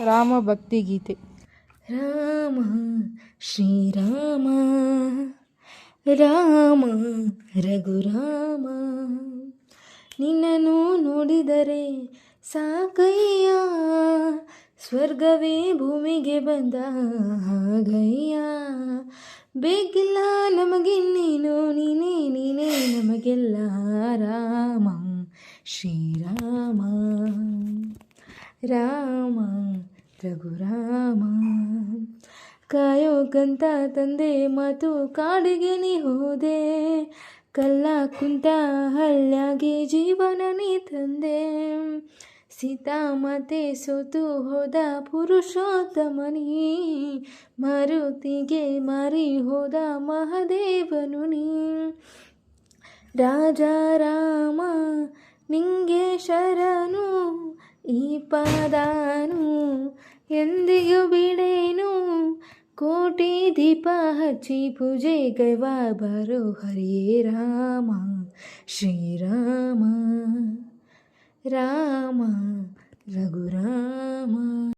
ರಾಮ ಭಕ್ತಿ ಗೀತೆ. ರಾಮ ಶ್ರೀರಾಮ ರಾಮ ರಘುರಾಮ, ನಿನ್ನನ್ನು ನೋಡಿದರೆ ಸಾಕಯ್ಯ, ಸ್ವರ್ಗವೇ ಭೂಮಿಗೆ ಬಂದ ಹಾಗಯ್ಯ. ಬೇಕಿಲ್ಲ ನಮಗಿನ್ನೇನು, ನೀನೇ ನೀನೇ ನಮಗೆಲ್ಲ. ರಾಮ ಶ್ರೀರಾಮ ರಾಮ ರಘುರಾಮ, ಕಾಯೋಕಂತ ತಂದೆ ಮಾತು ಕಾಡಿಗೆ ನೀ ಹೋದೆ, ಕಲ್ಲ ಕುಂತ ಹಳ್ಳ್ಯಾಗೆ ಜೀವನ ನೀ ತಂದೆ. ಸೀತಾಮಾತೆ ಸೋತು ಹೋದ ಪುರುಷೋತ್ತಮನಿ, ಮಾರುತಿಗೆ ಮಾರಿ ಹೋದ ಮಹಾದೇವನು ನೀ. ರಾಜ ರಾಮ ನಿಂಗೆ ಶರಣು, ಈ ಪಾದಾನು ಎಂದಿಗೂ ಬಿಡೇನು, ಕೋಟಿ ದೀಪ ಹಚ್ಚಿ ಪೂಜೆ ಗೈವ ಬರೋ ಹರಿಯೇ. ರಾಮ ಶ್ರೀರಾಮ ರಾಮ ರಘುರಾಮ.